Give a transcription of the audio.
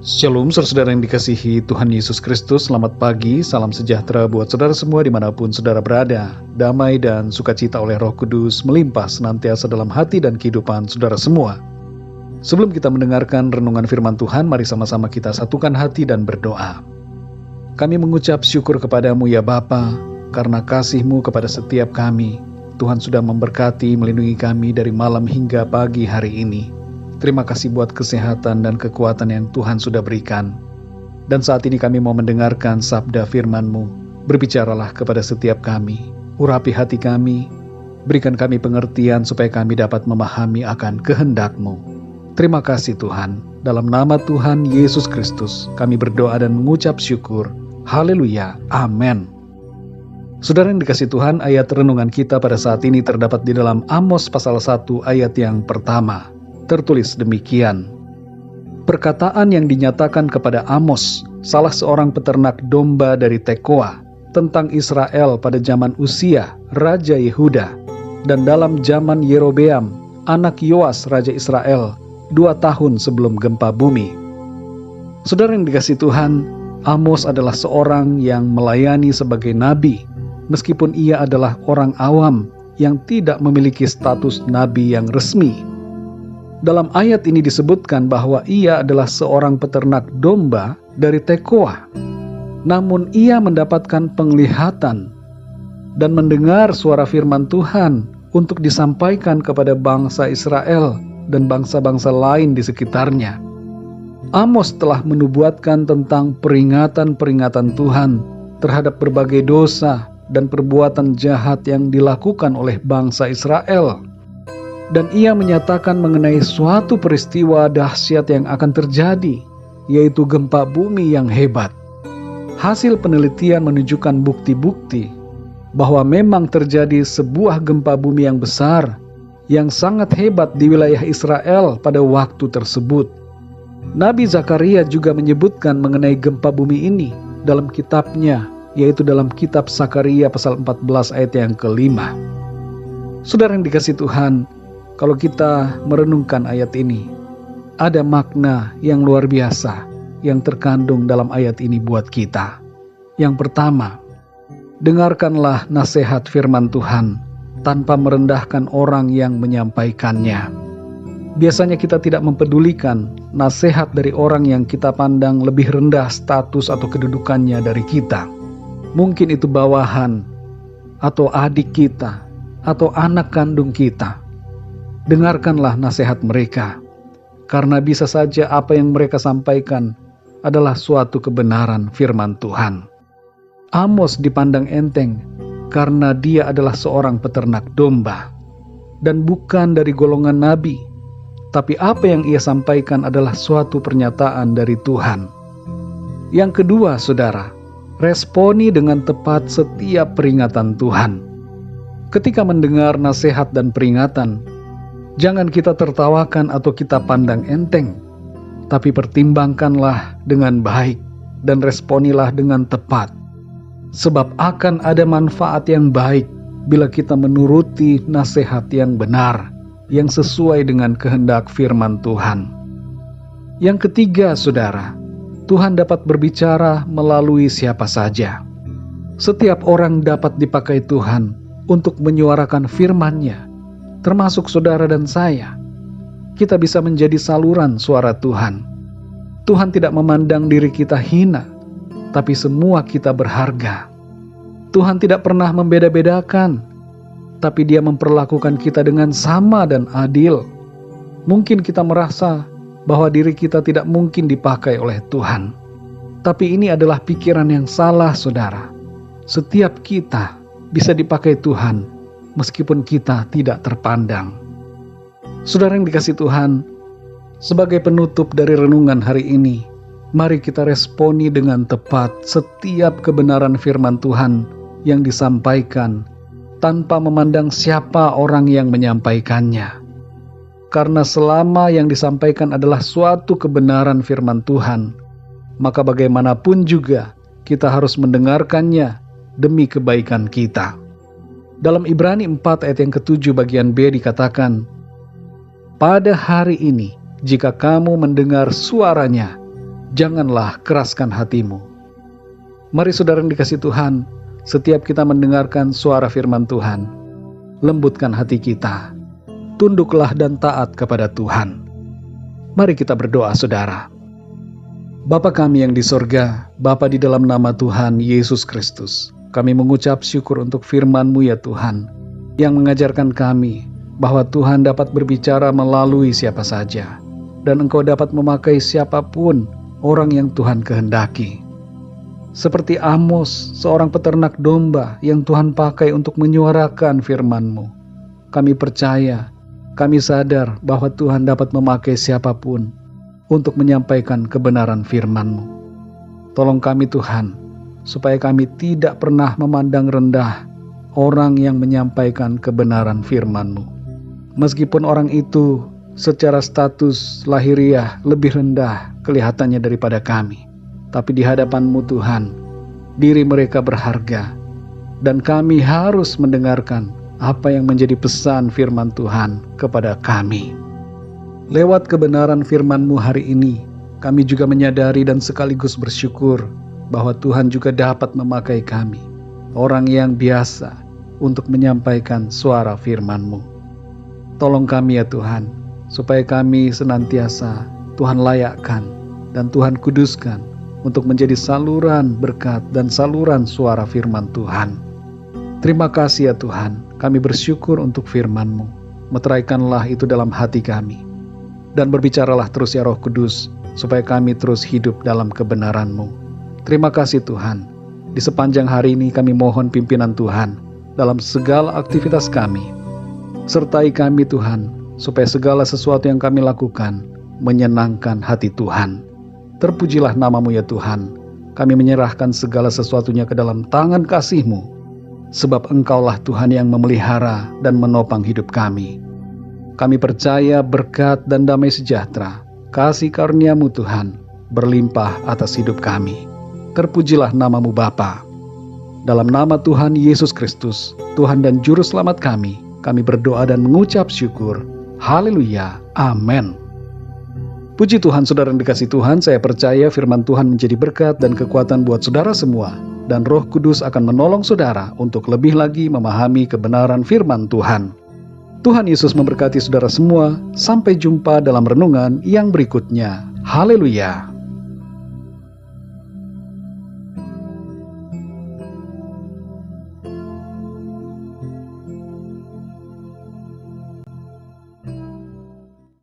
Shalom saudara yang dikasihi Tuhan Yesus Kristus. Selamat pagi, salam sejahtera buat saudara semua dimanapun saudara berada. Damai dan sukacita oleh Roh Kudus melimpah senantiasa dalam hati dan kehidupan saudara semua. Sebelum kita mendengarkan renungan firman Tuhan, mari sama-sama kita satukan hati dan berdoa. Kami mengucap syukur kepadamu ya Bapa, karena kasih-Mu kepada setiap kami. Tuhan sudah memberkati, melindungi kami dari malam hingga pagi hari ini. Terima kasih buat kesehatan dan kekuatan yang Tuhan sudah berikan. Dan saat ini kami mau mendengarkan sabda firman-Mu. Berbicaralah kepada setiap kami, urapi hati kami, berikan kami pengertian supaya kami dapat memahami akan kehendak-Mu. Terima kasih Tuhan. Dalam nama Tuhan Yesus Kristus, kami berdoa dan mengucap syukur. Haleluya. Amin. Saudara yang dikasihi Tuhan, ayat renungan kita pada saat ini terdapat di dalam Amos pasal 1 ayat yang pertama. Tertulis demikian. Perkataan yang dinyatakan kepada Amos, salah seorang peternak domba dari Tekoa, tentang Israel pada zaman Usia, Raja Yehuda, dan dalam zaman Yerobeam, anak Yoas, Raja Israel, 2 tahun sebelum gempa bumi. Saudara yang dikasihi Tuhan, Amos adalah seorang yang melayani sebagai nabi, meskipun ia adalah orang awam yang tidak memiliki status nabi yang resmi. Dalam ayat ini disebutkan bahwa ia adalah seorang peternak domba dari Tekoa. Namun ia mendapatkan penglihatan dan mendengar suara firman Tuhan untuk disampaikan kepada bangsa Israel dan bangsa-bangsa lain di sekitarnya. Amos telah menubuatkan tentang peringatan-peringatan Tuhan terhadap berbagai dosa dan perbuatan jahat yang dilakukan oleh bangsa Israel. Dan ia menyatakan mengenai suatu peristiwa dahsyat yang akan terjadi, yaitu gempa bumi yang hebat. Hasil penelitian menunjukkan bukti-bukti bahwa memang terjadi sebuah gempa bumi yang besar, yang sangat hebat di wilayah Israel pada waktu tersebut. Nabi Zakaria juga menyebutkan mengenai gempa bumi ini dalam kitabnya, yaitu dalam kitab Zakaria pasal 14 ayat yang kelima. Saudara yang dikasihi Tuhan, kalau kita merenungkan ayat ini, ada makna yang luar biasa yang terkandung dalam ayat ini buat kita. Yang pertama, dengarkanlah nasihat firman Tuhan tanpa merendahkan orang yang menyampaikannya. Biasanya kita tidak mempedulikan nasihat dari orang yang kita pandang lebih rendah status atau kedudukannya dari kita. Mungkin itu bawahan, atau adik kita, atau anak kandung kita. Dengarkanlah nasihat mereka, karena bisa saja apa yang mereka sampaikan adalah suatu kebenaran firman Tuhan. Amos dipandang enteng karena dia adalah seorang peternak domba dan bukan dari golongan nabi, tapi apa yang ia sampaikan adalah suatu pernyataan dari Tuhan. Yang kedua, saudara, responi dengan tepat setiap peringatan Tuhan. Ketika mendengar nasihat dan peringatan, jangan kita tertawakan atau kita pandang enteng, tapi pertimbangkanlah dengan baik dan responilah dengan tepat. Sebab akan ada manfaat yang baik bila kita menuruti nasihat yang benar, yang sesuai dengan kehendak firman Tuhan. Yang ketiga, saudara, Tuhan dapat berbicara melalui siapa saja. Setiap orang dapat dipakai Tuhan untuk menyuarakan firman-Nya, termasuk saudara dan saya. Kita bisa menjadi saluran suara Tuhan. Tuhan tidak memandang diri kita hina, tapi semua kita berharga. Tuhan tidak pernah membeda-bedakan, tapi Dia memperlakukan kita dengan sama dan adil. Mungkin kita merasa bahwa diri kita tidak mungkin dipakai oleh Tuhan. Tapi ini adalah pikiran yang salah, saudara. Setiap kita bisa dipakai Tuhan, meskipun kita tidak terpandang. Saudara yang dikasihi Tuhan, sebagai penutup dari renungan hari ini, mari kita responi dengan tepat setiap kebenaran firman Tuhan yang disampaikan, tanpa memandang siapa orang yang menyampaikannya. Karena selama yang disampaikan adalah suatu kebenaran firman Tuhan, maka bagaimanapun juga kita harus mendengarkannya demi kebaikan kita. Dalam Ibrani 4 ayat yang ke-7 bagian B dikatakan, pada hari ini, jika kamu mendengar suaranya, janganlah keraskan hatimu. Mari saudara yang dikasihi Tuhan, setiap kita mendengarkan suara firman Tuhan, lembutkan hati kita, tunduklah dan taat kepada Tuhan. Mari kita berdoa saudara. Bapa kami yang di sorga, Bapa di dalam nama Tuhan Yesus Kristus, kami mengucap syukur untuk firman-Mu ya Tuhan, yang mengajarkan kami bahwa Tuhan dapat berbicara melalui siapa saja, dan Engkau dapat memakai siapapun orang yang Tuhan kehendaki. Seperti Amos, seorang peternak domba yang Tuhan pakai untuk menyuarakan firman-Mu. Kami percaya, kami sadar bahwa Tuhan dapat memakai siapapun untuk menyampaikan kebenaran firman-Mu. Tolong kami Tuhan, supaya kami tidak pernah memandang rendah orang yang menyampaikan kebenaran firman-Mu. Meskipun orang itu secara status lahiriah lebih rendah kelihatannya daripada kami, tapi di hadapan-Mu Tuhan, diri mereka berharga, dan kami harus mendengarkan apa yang menjadi pesan firman Tuhan kepada kami. Lewat kebenaran firman-Mu hari ini, kami juga menyadari dan sekaligus bersyukur bahwa Tuhan juga dapat memakai kami, orang yang biasa, untuk menyampaikan suara firman-Mu. Tolong kami ya Tuhan, supaya kami senantiasa Tuhan layakkan dan Tuhan kuduskan untuk menjadi saluran berkat dan saluran suara firman Tuhan. Terima kasih ya Tuhan, kami bersyukur untuk firman-Mu. Meteraikanlah itu dalam hati kami, dan berbicaralah terus ya Roh Kudus, supaya kami terus hidup dalam kebenaran-Mu. Terima kasih Tuhan, di sepanjang hari ini kami mohon pimpinan Tuhan dalam segala aktivitas kami. Sertai kami Tuhan, supaya segala sesuatu yang kami lakukan menyenangkan hati Tuhan. Terpujilah nama-Mu ya Tuhan. Kami menyerahkan segala sesuatunya ke dalam tangan kasih-Mu, sebab Engkaulah Tuhan yang memelihara dan menopang hidup kami. Kami percaya berkat dan damai sejahtera, kasih karunia-Mu Tuhan, berlimpah atas hidup kami. Terpujilah nama-Mu Bapa. Dalam nama Tuhan Yesus Kristus, Tuhan dan Juru Selamat kami berdoa dan mengucap syukur. Haleluya. Amin. Puji Tuhan, saudara yang dikasihi Tuhan, saya percaya firman Tuhan menjadi berkat dan kekuatan buat saudara semua, dan Roh Kudus akan menolong saudara untuk lebih lagi memahami kebenaran firman Tuhan. Tuhan Yesus memberkati saudara semua. Sampai jumpa dalam renungan yang berikutnya. Haleluya.